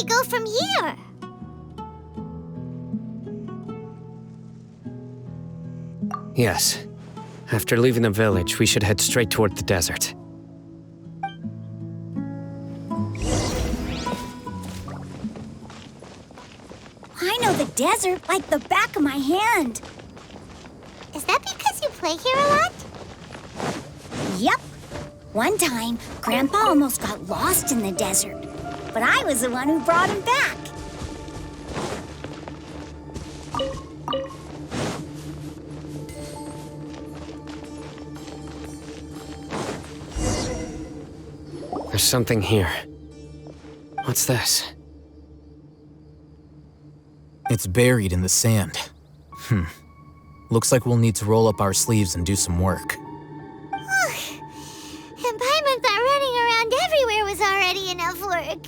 we go from here? Yes. After leaving the village, we should head straight toward the desert. I know the desert like the back of my hand. Is that because you play here a lot? Yep. One time, Grandpa almost got lost in the desert, but I was the one who brought him back. There's something here. What's this? It's buried in the sand. Looks like we'll need to roll up our sleeves and do some work. And Paimon thought running around everywhere was already enough work.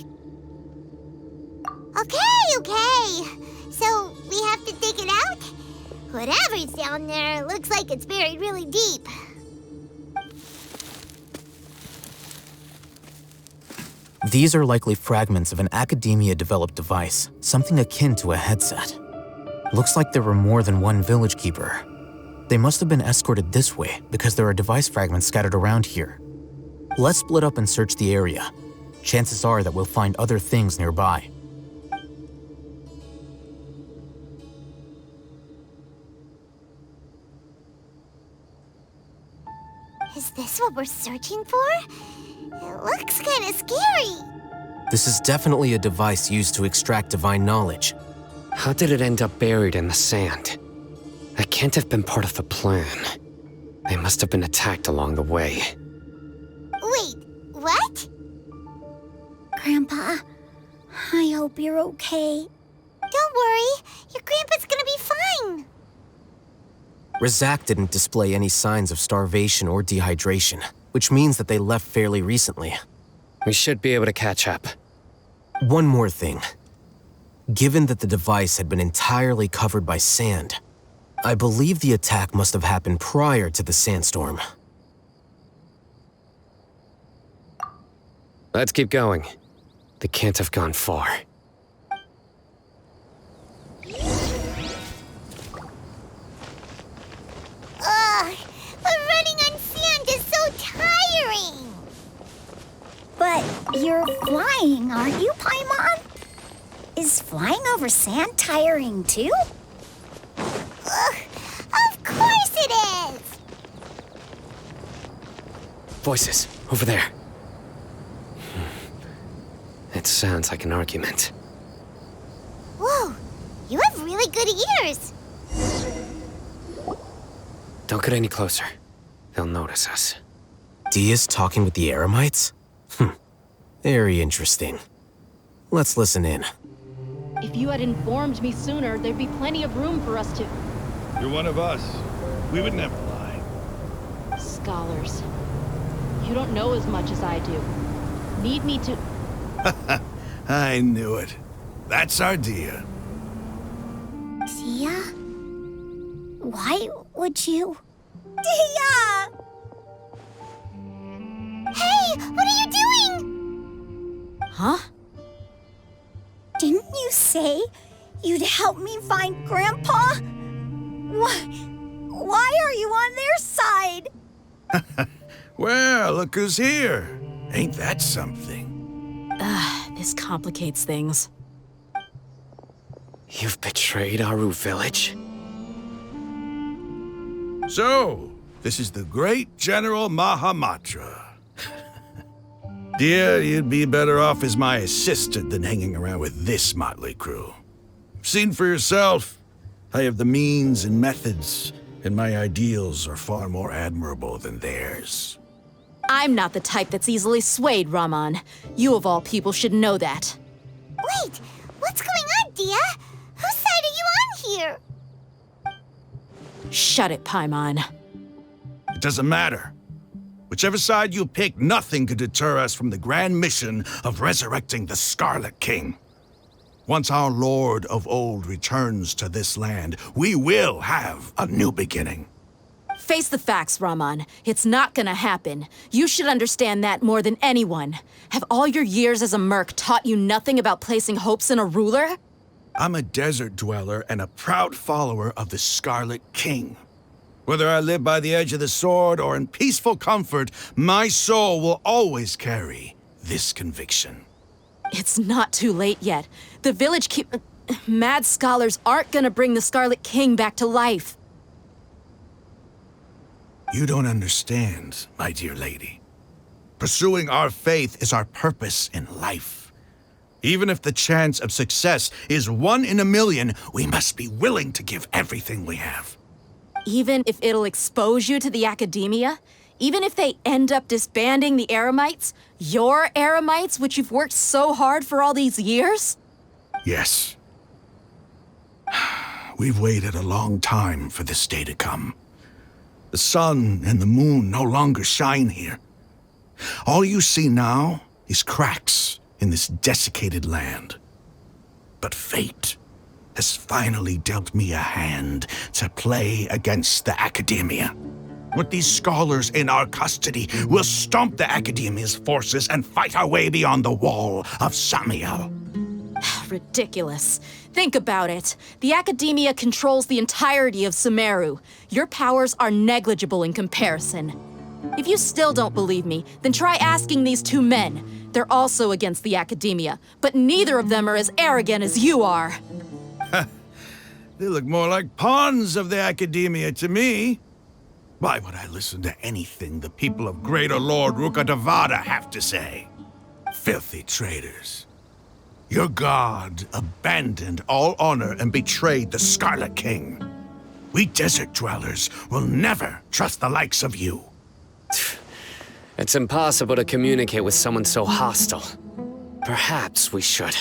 Okay. So, we have to dig it out? Whatever's down there looks like it's buried really deep. These are likely fragments of an academia-developed device, something akin to a headset. Looks like there were more than one village keeper. They must have been escorted this way because there are device fragments scattered around here. Let's split up and search the area. Chances are that we'll find other things nearby. Is this what we're searching for? It looks kind of scary. This is definitely a device used to extract divine knowledge. How did it end up buried in the sand? That can't have been part of the plan. They must have been attacked along the way. Wait, what? Grandpa, I hope you're okay. Don't worry, your grandpa's gonna be fine. Razak didn't display any signs of starvation or dehydration, which means that they left fairly recently. We should be able to catch up. One more thing. Given that the device had been entirely covered by sand, I believe the attack must have happened prior to the sandstorm. Let's keep going. They can't have gone far. Ugh, but running on sand is so tiring. But you're flying, aren't you, Paimon? Is flying over sand tiring too? Ugh, of course it is. Voices, over there. It sounds like an argument. Whoa, you have really good ears. Don't get any closer. They'll notice us. Dia's talking with the Eremites? Very interesting. Let's listen in. If you had informed me sooner, there'd be plenty of room for us to... You're one of us. We would never lie. Scholars. You don't know as much as I do. Need me to... I knew it. That's our Dia. Dia? Why would you? Dia! Hey, what are you doing? Huh? Didn't you say you'd help me find Grandpa? Why are you on their side? Well, look who's here. Ain't that something? This complicates things. You've betrayed Aru village? So, this is the great General Mahamatra. Dear, you'd be better off as my assistant than hanging around with this motley crew. Seen for yourself, I have the means and methods, and my ideals are far more admirable than theirs. I'm not the type that's easily swayed, Raman. You of all people should know that. Wait, what's going on, Dia? Whose side are you on here? Shut it, Paimon. It doesn't matter. Whichever side you pick, nothing could deter us from the grand mission of resurrecting the Scarlet King. Once our Lord of Old returns to this land, we will have a new beginning. Face the facts, Rahman. It's not gonna happen. You should understand that more than anyone. Have all your years as a merc taught you nothing about placing hopes in a ruler? I'm a desert dweller and a proud follower of the Scarlet King. Whether I live by the edge of the sword or in peaceful comfort, my soul will always carry this conviction. It's not too late yet. The village mad scholars aren't gonna bring the Scarlet King back to life. You don't understand, my dear lady. Pursuing our faith is our purpose in life. Even if the chance of success is 1 in a million, we must be willing to give everything we have. Even if it'll expose you to the academia? Even if they end up disbanding the Eremites? Your Eremites, which you've worked so hard for all these years? Yes. We've waited a long time for this day to come. The sun and the moon no longer shine here. All you see now is cracks in this desiccated land. But fate has finally dealt me a hand to play against the academia. With these scholars in our custody, we'll stomp the academia's forces and fight our way beyond the wall of Samiel. Ridiculous. Think about it. The academia controls the entirety of Sumeru. Your powers are negligible in comparison. If you still don't believe me, then try asking these 2 men. They're also against the academia, but neither of them are as arrogant as you are. They look more like pawns of the academia to me. Why would I listen to anything the people of Greater Lord Rukkhadevada have to say? Filthy traitors. Your god abandoned all honor and betrayed the Scarlet King. We desert dwellers will never trust the likes of you. It's impossible to communicate with someone so hostile. Perhaps we should.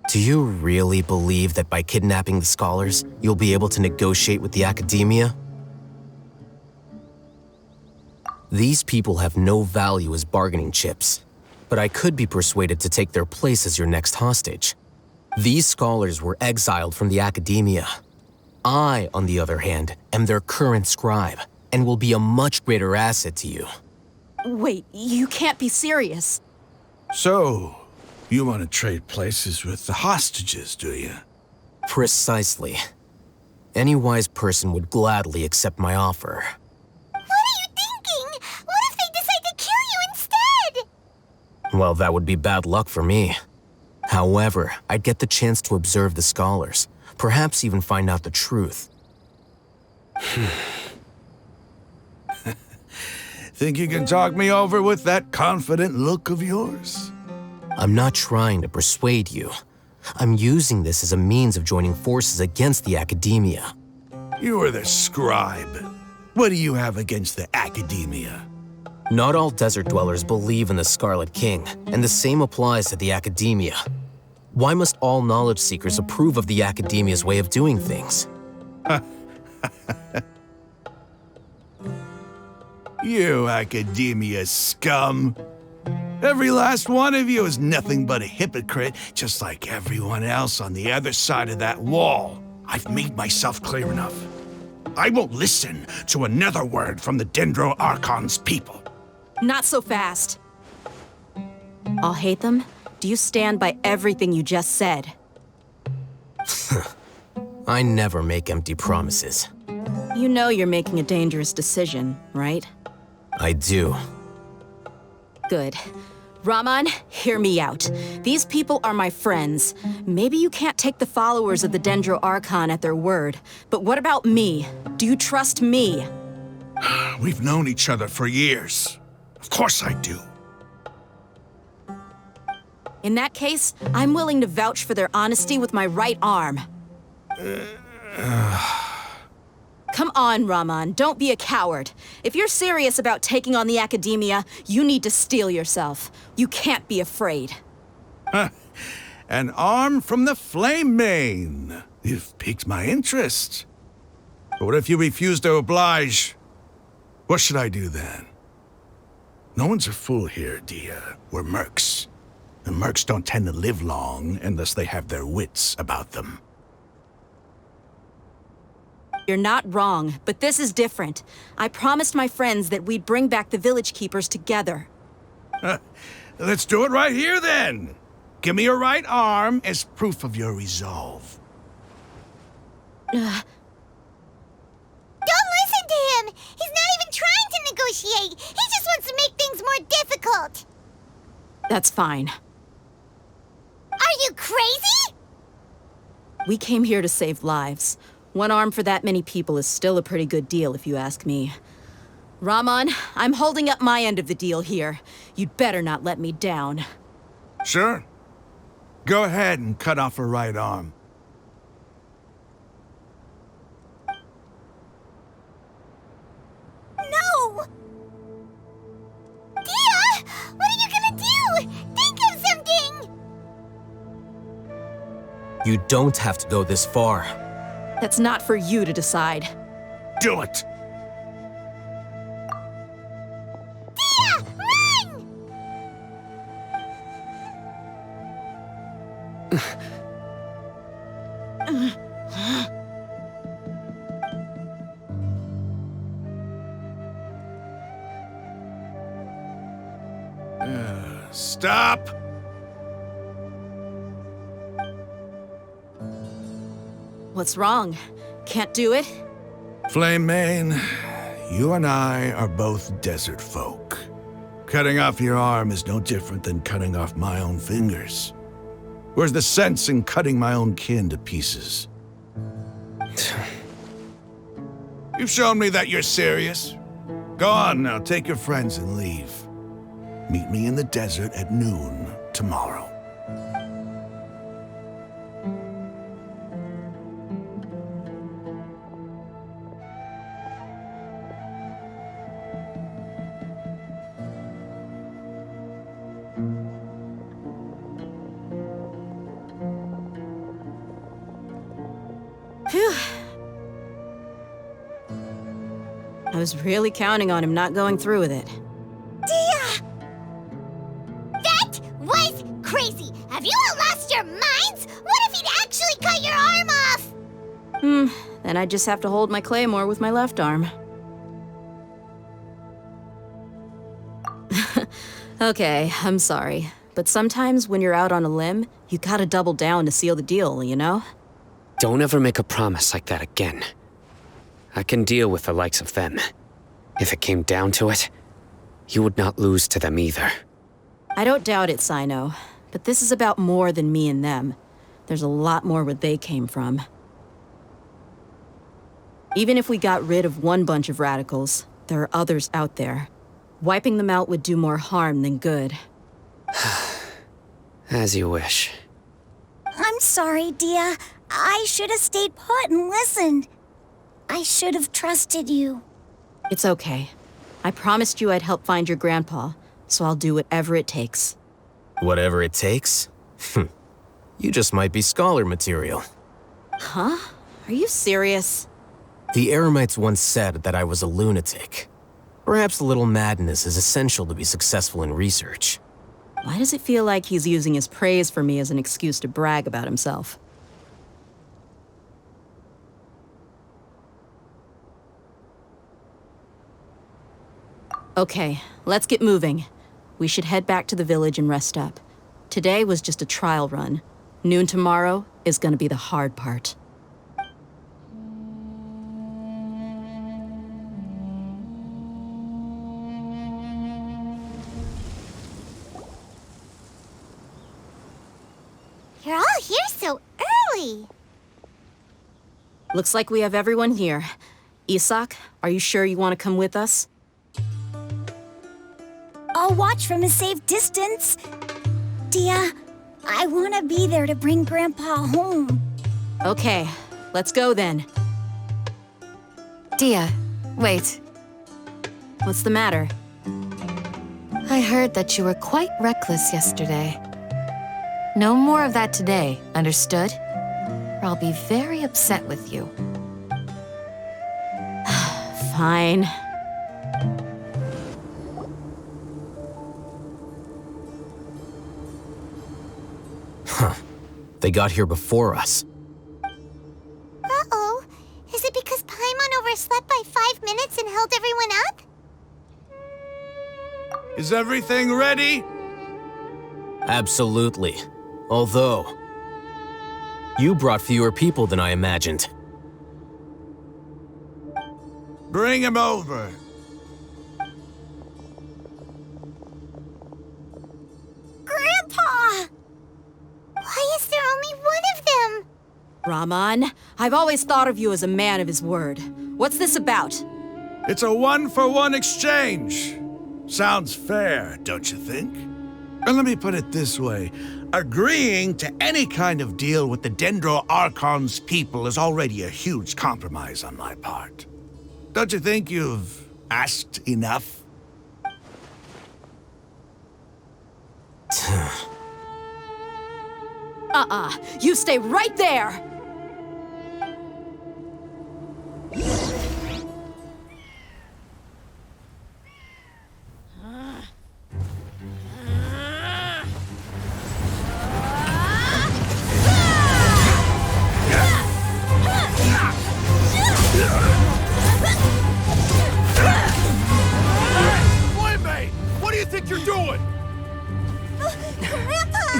Do you really believe that by kidnapping the scholars, you'll be able to negotiate with the academia? These people have no value as bargaining chips, but I could be persuaded to take their place as your next hostage. These scholars were exiled from the academia. I, on the other hand, am their current scribe, and will be a much greater asset to you. Wait, you can't be serious. So, you want to trade places with the hostages, do you? Precisely. Any wise person would gladly accept my offer. What are you thinking? What if they decide to kill you instead? Well, that would be bad luck for me. However, I'd get the chance to observe the scholars, perhaps even find out the truth. Think you can talk me over with that confident look of yours? I'm not trying to persuade you. I'm using this as a means of joining forces against the academia. You are the scribe. What do you have against the academia? Not all desert dwellers believe in the Scarlet King, and the same applies to the academia. Why must all knowledge seekers approve of the academia's way of doing things? You academia scum. Every last one of you is nothing but a hypocrite, just like everyone else on the other side of that wall. I've made myself clear enough. I won't listen to another word from the Dendro Archon's people. Not so fast. I'll hate them. Do you stand by everything you just said? I never make empty promises. You know you're making a dangerous decision, right? I do. Good. Rahman, hear me out. These people are my friends. Maybe you can't take the followers of the Dendro Archon at their word, but what about me? Do you trust me? We've known each other for years. Of course I do. In that case, I'm willing to vouch for their honesty with my right arm. Come on, Rahman, don't be a coward. If you're serious about taking on the academia, you need to steel yourself. You can't be afraid. An arm from the Flame Mane. You've piqued my interest. But what if you refuse to oblige? What should I do then? No one's a fool here, Dia. We're mercs. And mercs don't tend to live long unless they have their wits about them. You're not wrong, but this is different. I promised my friends that we'd bring back the village keepers together. Let's do it right here, then. Give me your right arm as proof of your resolve. Don't listen to him! He's not even trying to negotiate! He just wants to make things more difficult! That's fine. Are you crazy? We came here to save lives. One arm for that many people is still a pretty good deal, if you ask me. Rahman, I'm holding up my end of the deal here. You'd better not let me down. Sure. Go ahead and cut off her right arm. No! Dia! What are you gonna do? Think of something! You don't have to go this far. That's not for you to decide. Do it! Dia! Run! Stop! What's wrong? Can't do it? Flame Mane, you and I are both desert folk. Cutting off your arm is no different than cutting off my own fingers. Where's the sense in cutting my own kin to pieces? You've shown me that you're serious. Go on now, take your friends and leave. Meet me in the desert at noon tomorrow. Phew. I was really counting on him not going through with it. Dia! That was crazy! Have you all lost your minds? What if he'd actually cut your arm off? Then I just have to hold my claymore with my left arm. Okay, I'm sorry. But sometimes when you're out on a limb, you gotta double down to seal the deal, you know? Don't ever make a promise like that again. I can deal with the likes of them. If it came down to it, you would not lose to them either. I don't doubt it, Sino. But this is about more than me and them. There's a lot more where they came from. Even if we got rid of one bunch of radicals, there are others out there. Wiping them out would do more harm than good. As you wish. I'm sorry, Dia. I should have stayed put and listened. I should have trusted you. It's okay. I promised you I'd help find your grandpa, so I'll do whatever it takes. Whatever it takes? You just might be scholar material. Huh? Are you serious? The Eremites once said that I was a lunatic. Perhaps a little madness is essential to be successful in research. Why does it feel like he's using his praise for me as an excuse to brag about himself? Okay, let's get moving. We should head back to the village and rest up. Today was just a trial run. Noon tomorrow is gonna be the hard part. You're all here so early. Looks like we have everyone here. Isak, are you sure you want to come with us? I'll watch from a safe distance. Dia, I want to be there to bring Grandpa home. Okay, let's go then. Dia, wait. What's the matter? I heard that you were quite reckless yesterday. No more of that today, understood? Or I'll be very upset with you. Fine. They got here before us. Uh-oh. Is it because Is everything ready? Absolutely. Although, you brought fewer people than I imagined. Bring him over. Grandpa! Why is there only one of them? Raman, I've always thought of you as a man of his word. What's this about? It's a one-for-one exchange. Sounds fair, don't you think? And let me put it this way. Agreeing to any kind of deal with the Dendro Archon's people is already a huge compromise on my part. Don't you think you've asked enough? You stay right there! What do you think you're doing? Grandpa!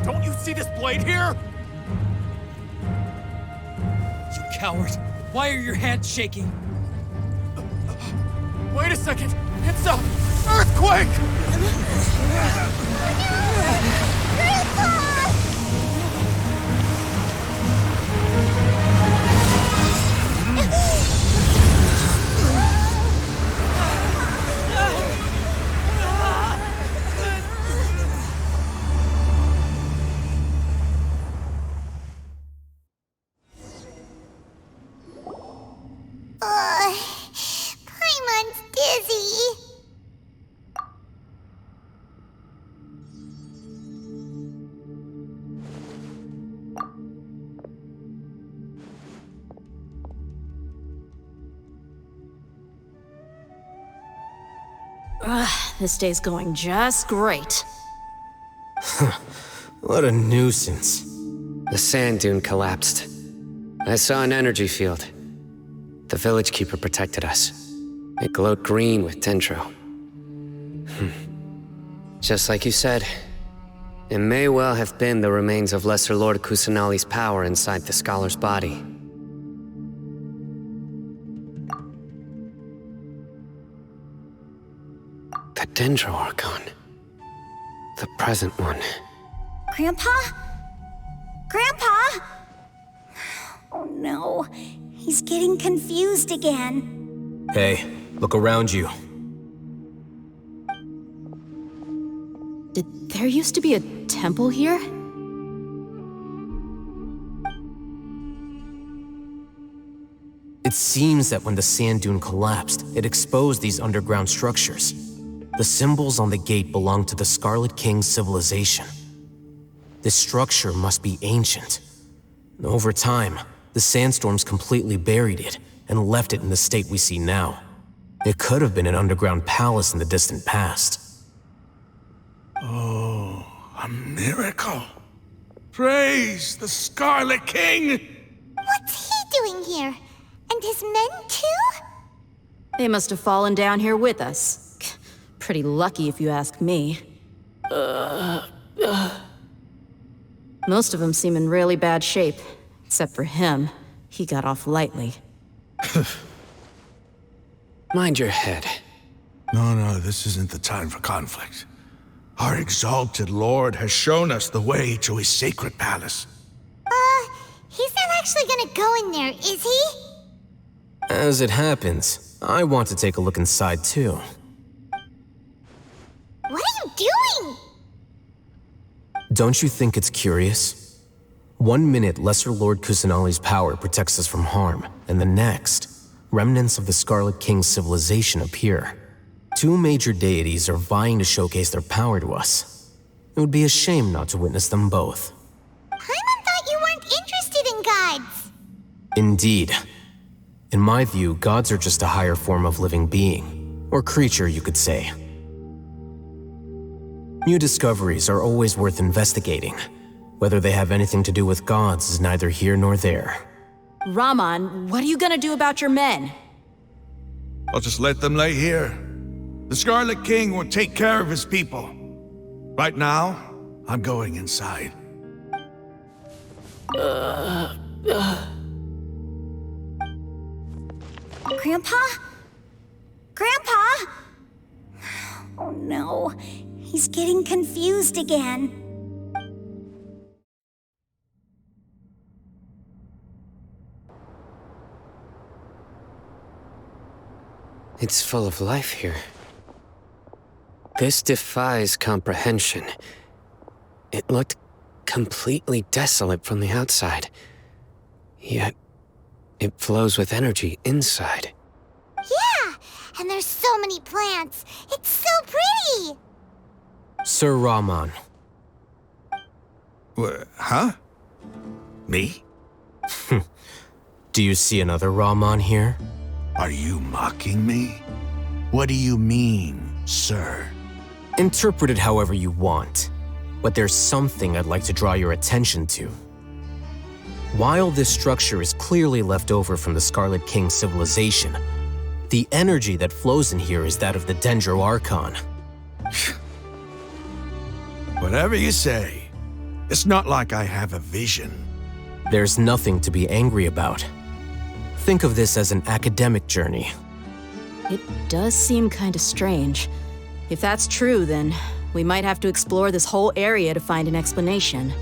Don't you see this blade here? You coward! Why are your hands shaking? Wait a second! It's a earthquake! Paimon's dizzy. This day's going just great. What a nuisance. The sand dune collapsed. I saw an energy field. The village keeper protected us. It glowed green with dendro. Just like you said, it may well have been the remains of Lesser Lord Kusanali's power inside the scholar's body. The Dendro Archon. The present one. Grandpa? Grandpa? Oh no, he's getting confused again. Hey, look around you. Did there used to be a temple here? It seems that when the sand dune collapsed, it exposed these underground structures. The symbols on the gate belong to the Scarlet King's civilization. This structure must be ancient. Over time, the sandstorms completely buried it and left it in the state we see now. It could have been an underground palace in the distant past. Oh, a miracle. Praise the Scarlet King! What's he doing here? And his men too? They must have fallen down here with us. Pretty lucky if you ask me. Most of them seem in really bad shape. Except for him. He got off lightly. Mind your head. No, this isn't the time for conflict. Our exalted lord has shown us the way to his sacred palace. He's not actually gonna go in there, is he? As it happens, I want to take a look inside too. What are you doing? Don't you think it's curious? 1 minute, Lesser Lord Kusanali's power protects us from harm, and the next, remnants of the Scarlet King's civilization appear. 2 major deities are vying to showcase their power to us. It would be a shame not to witness them both. Paimon thought you weren't interested in gods. Indeed. In my view, gods are just a higher form of living being, or creature, you could say. New discoveries are always worth investigating. Whether they have anything to do with gods is neither here nor there. Raman, what are you gonna do about your men? I'll just let them lay here. The Scarlet King will take care of his people. Right now, I'm going inside. Grandpa? Grandpa? Oh no, he's getting confused again. It's full of life here. This defies comprehension. It looked completely desolate from the outside. Yet, it flows with energy inside. Yeah, and there's so many plants. It's so pretty. Sir Rahman. Huh? Me? Do you see another Rahman here? Are you mocking me? What do you mean, sir? Interpret it however you want, but there's something I'd like to draw your attention to. While this structure is clearly left over from the Scarlet King civilization, the energy that flows in here is that of the Dendro Archon. Whatever you say. It's not like I have a vision. There's nothing to be angry about. Think of this as an academic journey. It does seem kinda strange. If that's true, then we might have to explore this whole area to find an explanation.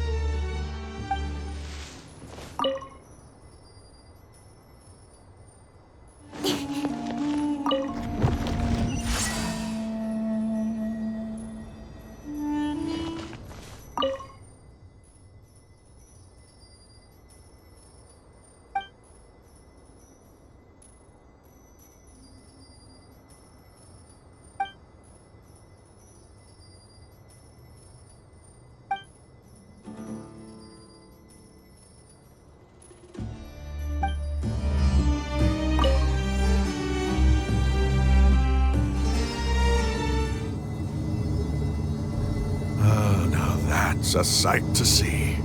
It's a sight to see.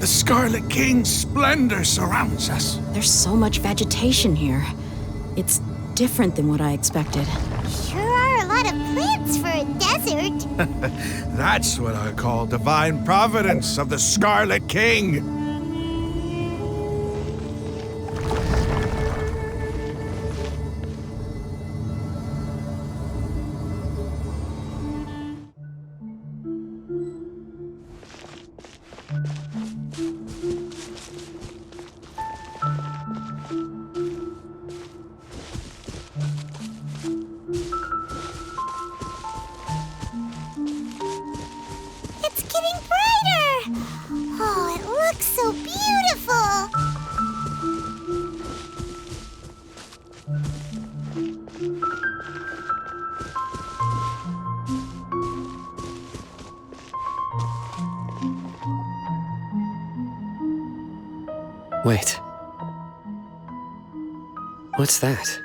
The Scarlet King's splendor surrounds us. There's so much vegetation here. It's different than what I expected. Sure are a lot of plants for a desert. That's what I call divine providence of the Scarlet King. It's getting brighter! Oh, it looks so beautiful! Wait. What's that?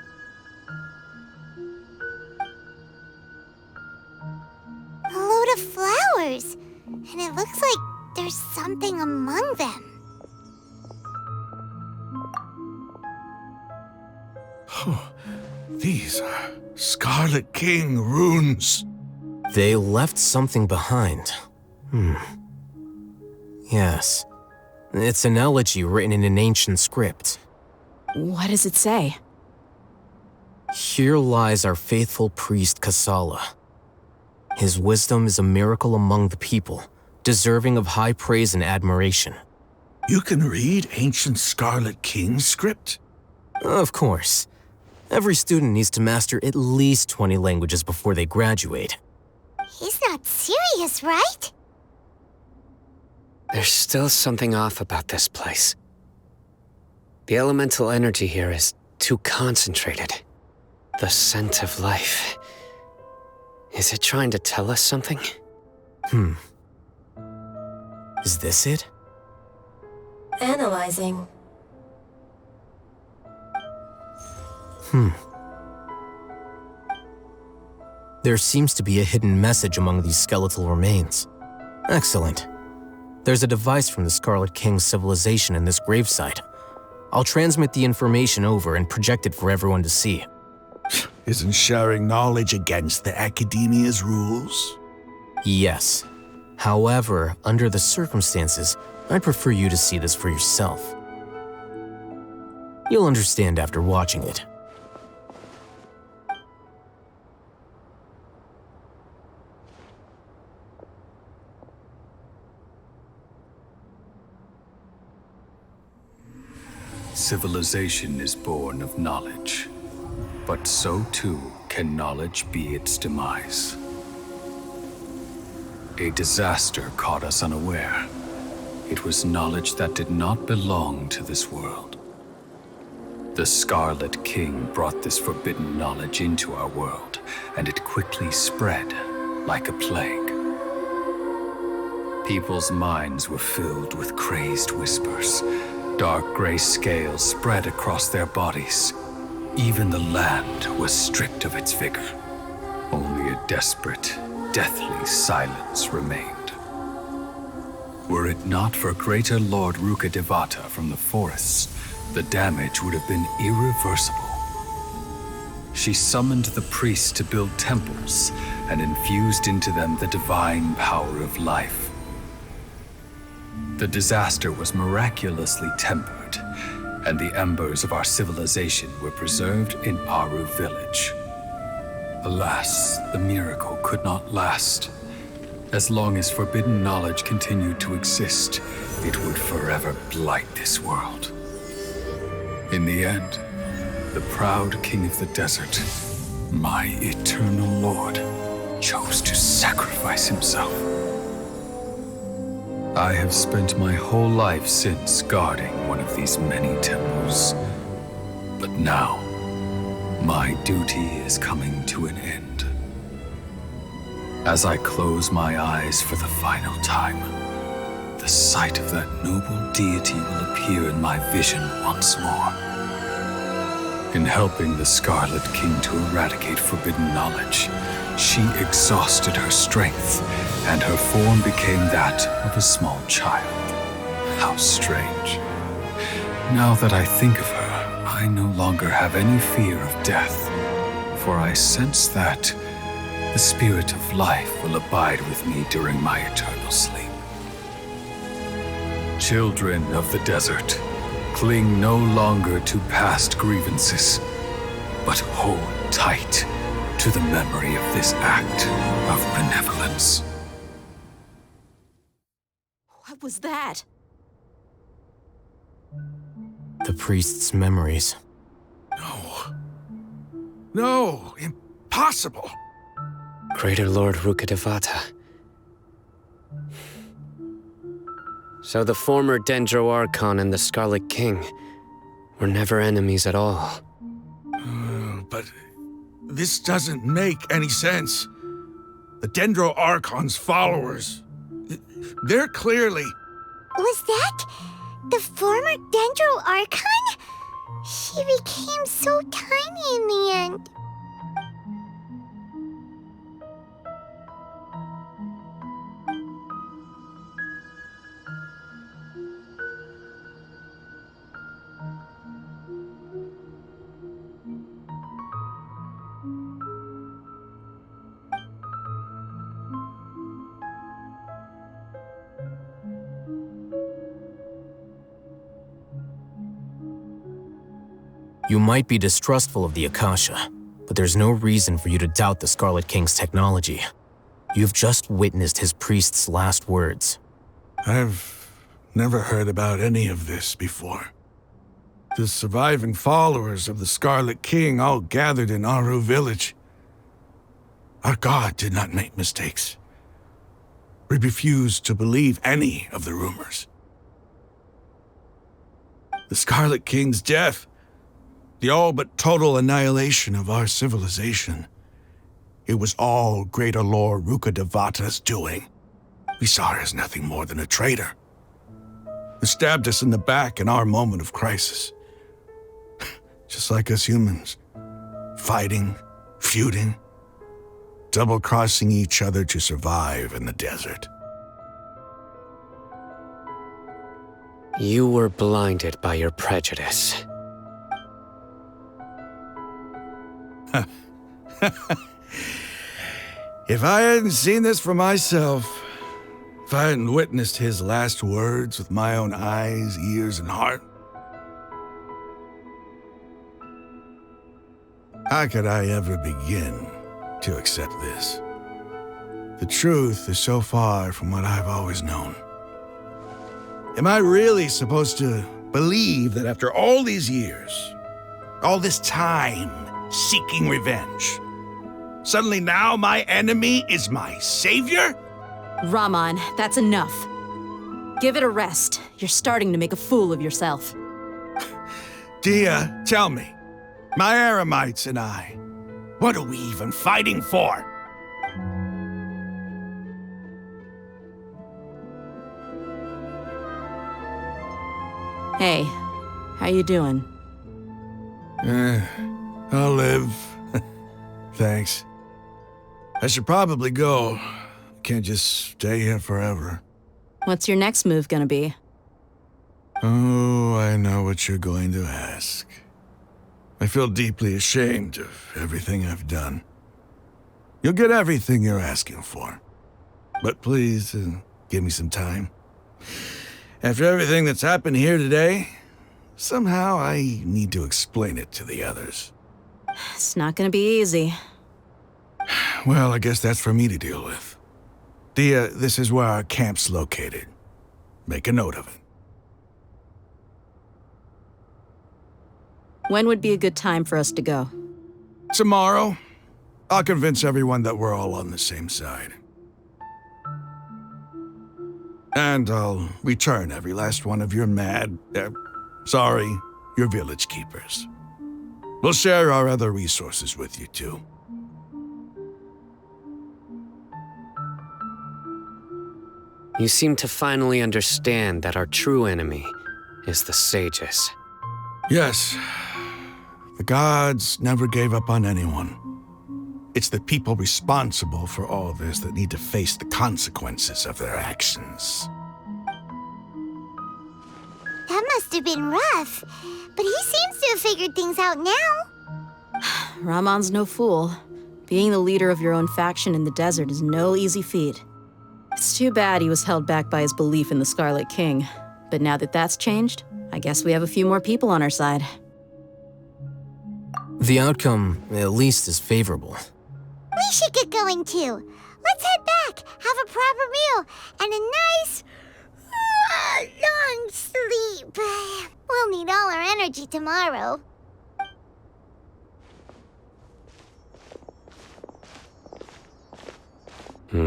A load of flowers. And it looks like there's something among them. These are Scarlet King runes. They left something behind. Yes. It's an elegy written in an ancient script. What does it say? Here lies our faithful priest Kasala. His wisdom is a miracle among the people, deserving of high praise and admiration. You can read ancient Scarlet King script? Of course. Every student needs to master at least 20 languages before they graduate. He's not serious, right? There's still something off about this place. The elemental energy here is too concentrated. The scent of life. Is it trying to tell us something? Is this it? Analyzing. There seems to be a hidden message among these skeletal remains. Excellent. There's a device from the Scarlet King's civilization in this gravesite. I'll transmit the information over and project it for everyone to see. Isn't sharing knowledge against the Academia's rules? Yes. However, under the circumstances, I'd prefer you to see this for yourself. You'll understand after watching it. Civilization is born of knowledge, but so too can knowledge be its demise. A disaster caught us unaware. It was knowledge that did not belong to this world. The Scarlet King brought this forbidden knowledge into our world, and it quickly spread like a plague. People's minds were filled with crazed whispers. Dark gray scales spread across their bodies. Even the land was stripped of its vigor. Only a desperate, deathly silence remained. Were it not for Greater Lord Rukkhadevata from the forests, the damage would have been irreversible. She summoned the priests to build temples and infused into them the divine power of life. The disaster was miraculously tempered, and the embers of our civilization were preserved in Aru village. Alas, the miracle could not last. As long as forbidden knowledge continued to exist, it would forever blight this world. In the end, the proud king of the desert, my eternal lord, chose to sacrifice himself. I have spent my whole life since guarding one of these many temples. But now, my duty is coming to an end. As I close my eyes for the final time, the sight of that noble deity will appear in my vision once more. In helping the Scarlet King to eradicate forbidden knowledge, she exhausted her strength, and her form became that of a small child. How strange. Now that I think of her, I no longer have any fear of death, for I sense that the spirit of life will abide with me during my eternal sleep. Children of the desert, cling no longer to past grievances, but hold tight to the memory of this act of benevolence. What was that? The priest's memories. No, impossible. Greater Lord Rukkhadevata. So the former Dendro Archon and the Scarlet King were never enemies at all. But this doesn't make any sense. The Dendro Archon's followers, they're clearly... Was that the former Dendro Archon? She became so tiny in the end. You might be distrustful of the Akasha, but there's no reason for you to doubt the Scarlet King's technology. You've just witnessed his priest's last words. I've never heard about any of this before. The surviving followers of the Scarlet King all gathered in Aru village. Our god did not make mistakes. We refused to believe any of the rumors. The Scarlet King's death, the all but total annihilation of our civilization, it was all Greater Lord Rukkhadevata's doing. We saw her as nothing more than a traitor, who stabbed us in the back in our moment of crisis. Just like us humans, fighting, feuding, double-crossing each other to survive in the desert. You were blinded by your prejudice. If I hadn't seen this for myself, if I hadn't witnessed his last words with my own eyes, ears, and heart, how could I ever begin to accept this? The truth is so far from what I've always known. Am I really supposed to believe that after all these years, all this time seeking revenge, suddenly now my enemy is my savior? Raman, that's enough. Give it a rest. You're starting to make a fool of yourself. Dia, tell me, my Eremites and I, what are we even fighting for? Hey, how you doing? I'll live. Thanks. I should probably go. Can't just stay here forever. What's your next move gonna be? Oh, I know what you're going to ask. I feel deeply ashamed of everything I've done. You'll get everything you're asking for. But please, give me some time. After everything that's happened here today, somehow I need to explain it to the others. It's not gonna be easy. Well, I guess that's for me to deal with. Dia, this is where our camp's located. Make a note of it. When would be a good time for us to go? Tomorrow, I'll convince everyone that we're all on the same side. And I'll return every last one of your your village keepers. We'll share our other resources with you, too. You seem to finally understand that our true enemy is the sages. Yes. The gods never gave up on anyone. It's the people responsible for all this that need to face the consequences of their actions. That must have been rough, but he seems to have figured things out now. Raman's no fool. Being the leader of your own faction in the desert is no easy feat. It's too bad he was held back by his belief in the Scarlet King. But now that that's changed, I guess we have a few more people on our side. The outcome, at least, is favorable. We should get going too. Let's head back, have a proper meal, and a nice, long sleep. We'll need all our energy tomorrow. Sino,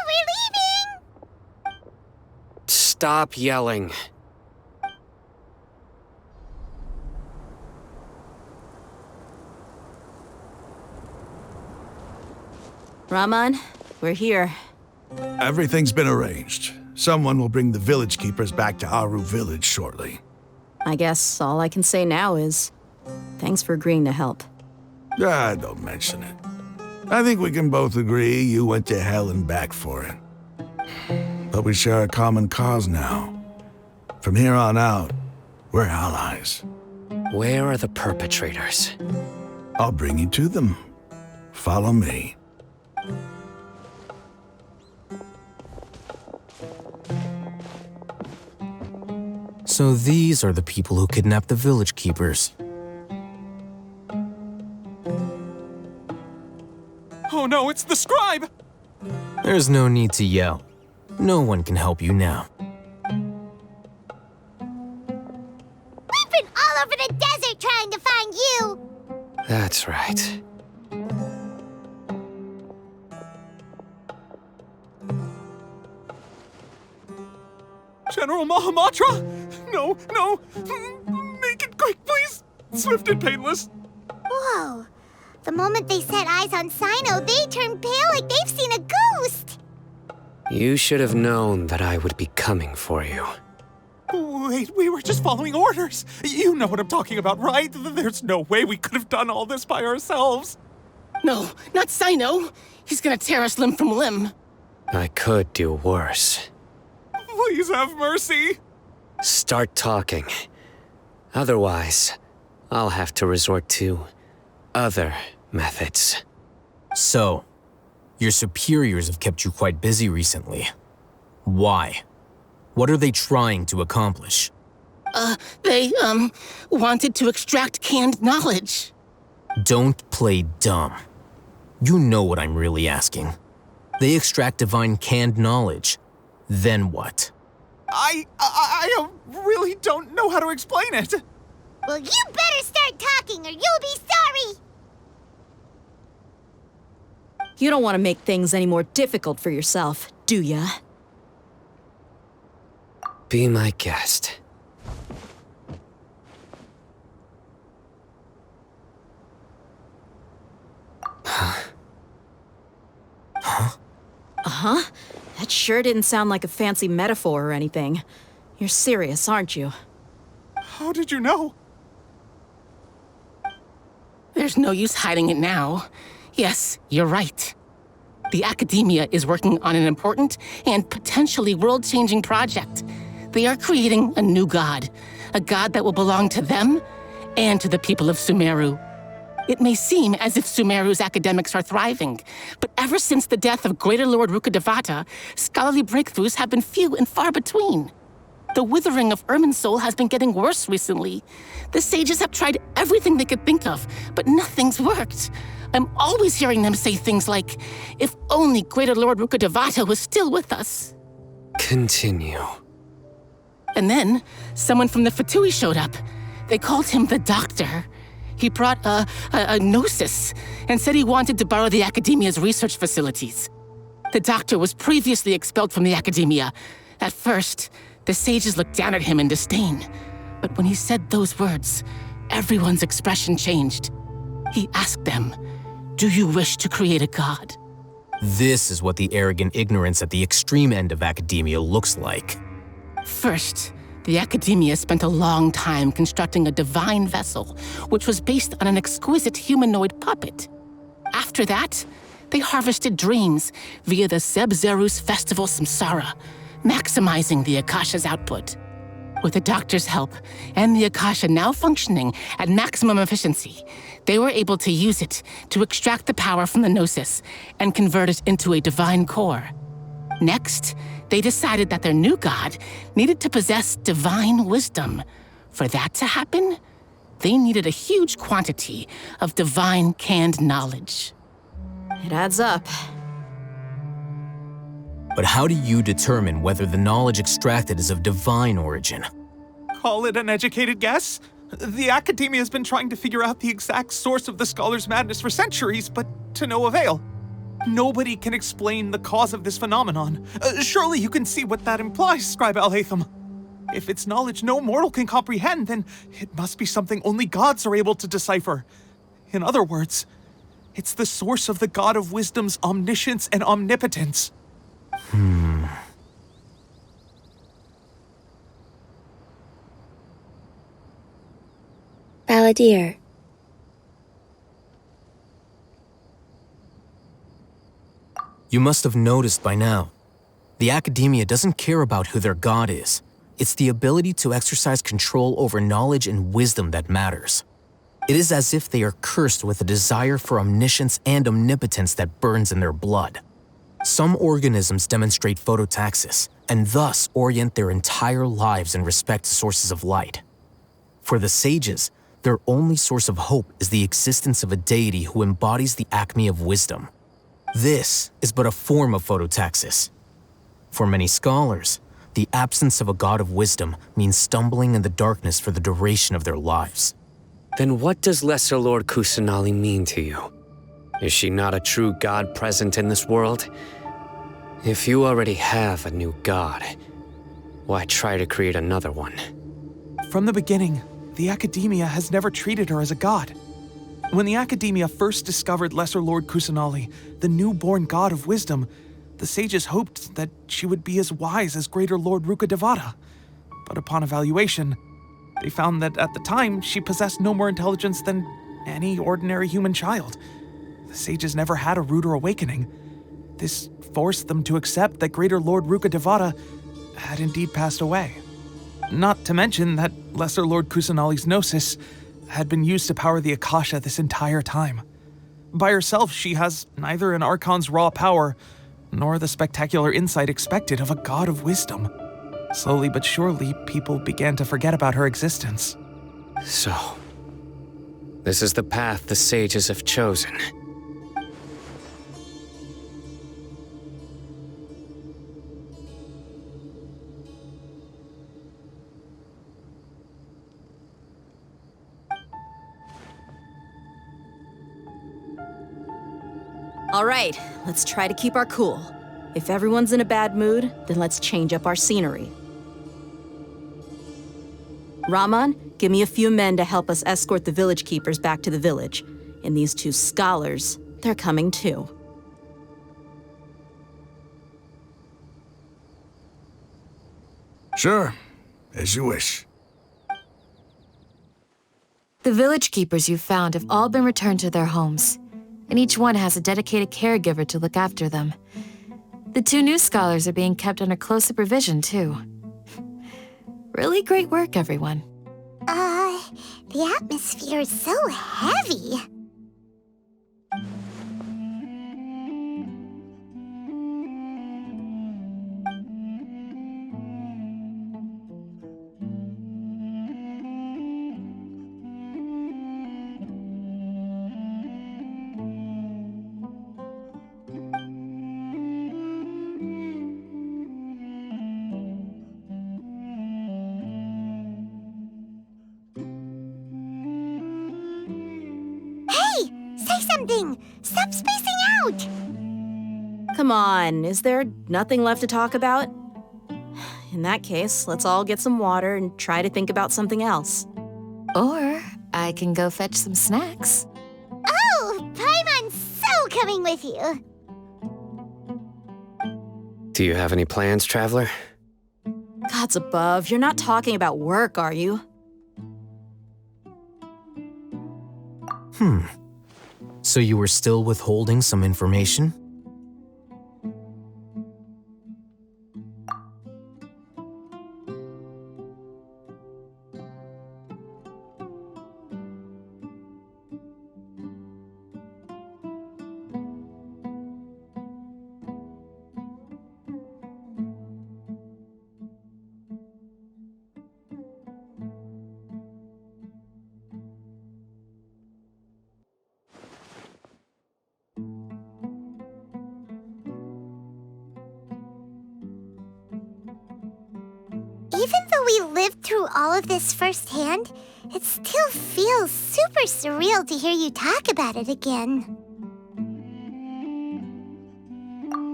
we're leaving! Stop yelling. Raman, we're here. Everything's been arranged. Someone will bring the village keepers back to Aru village shortly. I guess all I can say now is, thanks for agreeing to help. Don't mention it. I think we can both agree you went to hell and back for it. But we share a common cause now. From here on out, we're allies. Where are the perpetrators? I'll bring you to them. Follow me. So these are the people who kidnapped the village keepers. Oh no, it's the scribe! There's no need to yell. No one can help you now. We've been all over the desert trying to find you! That's right. General Mahamatra? No, no! Make it quick, please! Swift and painless! Whoa. The moment they set eyes on Sino, they turn pale like they've seen a ghost! You should have known that I would be coming for you. Wait, we were just following orders. You know what I'm talking about, right? There's no way we could have done all this by ourselves. No, not Sino. He's gonna tear us limb from limb. I could do worse. Please have mercy. Start talking. Otherwise, I'll have to resort to other methods. So, your superiors have kept you quite busy recently. Why? What are they trying to accomplish? They wanted to extract canned knowledge. Don't play dumb. You know what I'm really asking. They extract divine canned knowledge. Then what? I really don't know how to explain it. Well, you better start talking or you'll be sorry! You don't want to make things any more difficult for yourself, do ya? Be my guest. Uh-huh. That sure didn't sound like a fancy metaphor or anything. You're serious, aren't you? How did you know? There's no use hiding it now. Yes, you're right. The Academia is working on an important and potentially world-changing project. They are creating a new god, a god that will belong to them and to the people of Sumeru. It may seem as if Sumeru's academics are thriving, but ever since the death of Greater Lord Rukkhadevata, scholarly breakthroughs have been few and far between. The withering of Irminsul has been getting worse recently. The sages have tried everything they could think of, but nothing's worked. I'm always hearing them say things like, if only Greater Lord Rukkhadevata was still with us. Continue. And then, someone from the Fatui showed up. They called him the Doctor. He brought a gnosis and said he wanted to borrow the Academia's research facilities. The Doctor was previously expelled from the Academia. At first, the sages looked down at him in disdain. But when he said those words, everyone's expression changed. He asked them, "Do you wish to create a god?" This is what the arrogant ignorance at the extreme end of academia looks like. First, the Academia spent a long time constructing a divine vessel, which was based on an exquisite humanoid puppet. After that, they harvested dreams via the Zeb-Zerus Festival Samsara, maximizing the Akasha's output. With the Doctor's help, and the Akasha now functioning at maximum efficiency, they were able to use it to extract the power from the Gnosis and convert it into a divine core. Next, they decided that their new god needed to possess divine wisdom. For that to happen, they needed a huge quantity of divine canned knowledge. It adds up. But how do you determine whether the knowledge extracted is of divine origin? Call it an educated guess? The Academia has been trying to figure out the exact source of the Scholar's madness for centuries, but to no avail. Nobody can explain the cause of this phenomenon. Surely you can see what that implies, Scribe Alhaitham. If it's knowledge no mortal can comprehend, then it must be something only gods are able to decipher. In other words, it's the source of the God of Wisdom's omniscience and omnipotence. Balladeer. You must have noticed by now. The Academia doesn't care about who their god is. It's the ability to exercise control over knowledge and wisdom that matters. It is as if they are cursed with a desire for omniscience and omnipotence that burns in their blood. Some organisms demonstrate phototaxis, and thus orient their entire lives in respect to sources of light. For the sages, their only source of hope is the existence of a deity who embodies the acme of wisdom. This is but a form of phototaxis. For many scholars, the absence of a god of wisdom means stumbling in the darkness for the duration of their lives. Then what does Lesser Lord Kusanali mean to you? Is she not a true god present in this world? If you already have a new god, why try to create another one? From the beginning, the Academia has never treated her as a god. When the Academia first discovered Lesser Lord Kusanali, the newborn god of wisdom, the sages hoped that she would be as wise as Greater Lord Rukkhadevata. But upon evaluation, they found that at the time, she possessed no more intelligence than any ordinary human child. The sages never had a ruder awakening. This forced them to accept that Greater Lord Rukkhadevata had indeed passed away. Not to mention that Lesser Lord Kusanali's gnosis had been used to power the Akasha this entire time. By herself, she has neither an Archon's raw power, nor the spectacular insight expected of a god of wisdom. Slowly but surely, people began to forget about her existence. So, this is the path the sages have chosen. All right, let's try to keep our cool. If everyone's in a bad mood, then let's change up our scenery. Raman, give me a few men to help us escort the village keepers back to the village. And these two scholars, they're coming too. Sure, as you wish. The village keepers you found have all been returned to their homes, and each one has a dedicated caregiver to look after them. The two new scholars are being kept under close supervision, too. Really great work, everyone. The atmosphere is so heavy. Stop spacing out! Come on, is there nothing left to talk about? In that case, let's all get some water and try to think about something else. Or I can go fetch some snacks. Oh, Paimon's so coming with you! Do you have any plans, Traveler? Gods above, you're not talking about work, are you? So you were still withholding some information? Even though we lived through all of this firsthand, it still feels super surreal to hear you talk about it again.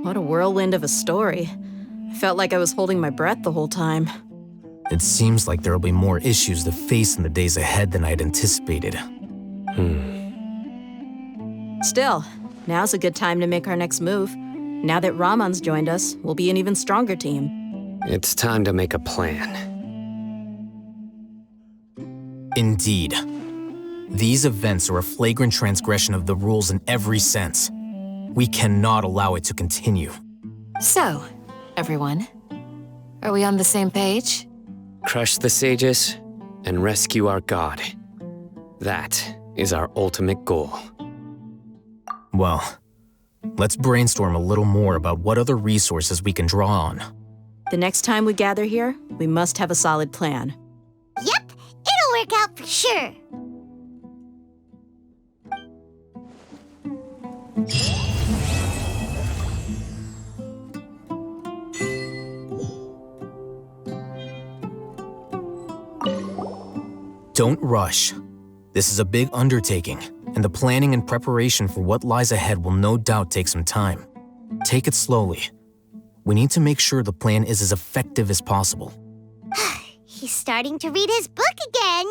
What a whirlwind of a story. I felt like I was holding my breath the whole time. It seems like there'll be more issues to face in the days ahead than I'd anticipated. Still, now's a good time to make our next move. Now that Raman's joined us, we'll be an even stronger team. It's time to make a plan. Indeed. These events are a flagrant transgression of the rules in every sense. We cannot allow it to continue. So, everyone, are we on the same page? Crush the sages and rescue our god. That is our ultimate goal. Well, let's brainstorm a little more about what other resources we can draw on. The next time we gather here, we must have a solid plan. Yep, it'll work out for sure. Don't rush. This is a big undertaking, and the planning and preparation for what lies ahead will no doubt take some time. Take it slowly. We need to make sure the plan is as effective as possible. He's starting to read his book again.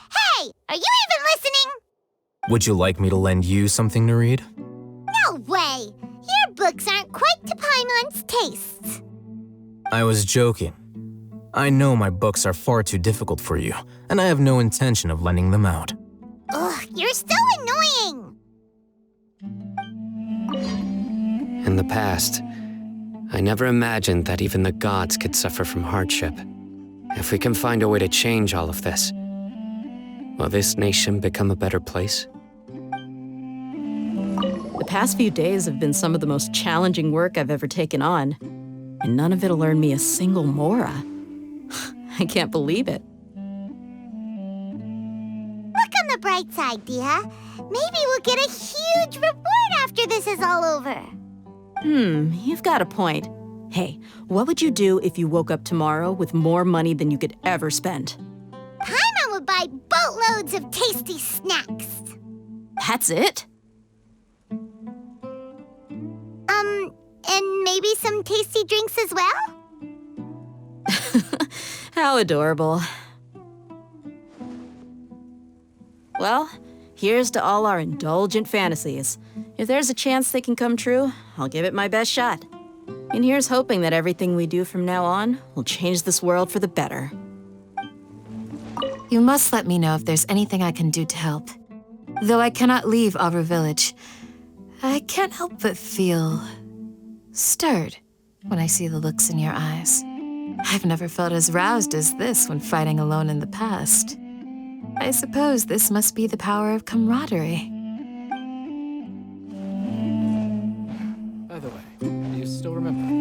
Hey, are you even listening? Would you like me to lend you something to read? No way! Your books aren't quite to Paimon's tastes. I was joking. I know my books are far too difficult for you, and I have no intention of lending them out. Ugh, you're so annoying! In the past, I never imagined that even the gods could suffer from hardship. If we can find a way to change all of this, Will this nation become a better place? The past few days have been some of the most challenging work I've ever taken on, and none of it'll earn me a single mora. I can't believe it. Look on the bright side, Dia. Maybe we'll get a huge reward after this is all over. You've got a point. Hey, what would you do if you woke up tomorrow with more money than you could ever spend? Paimon would buy boatloads of tasty snacks. That's it? And maybe some tasty drinks as well? How adorable. Well, here's to all our indulgent fantasies. If there's a chance they can come true, I'll give it my best shot. And here's hoping that everything we do from now on will change this world for the better. You must let me know if there's anything I can do to help. Though I cannot leave Auber Village, I can't help but feel stirred when I see the looks in your eyes. I've never felt as roused as this when fighting alone in the past. I suppose this must be the power of camaraderie. By the way, do you still remember?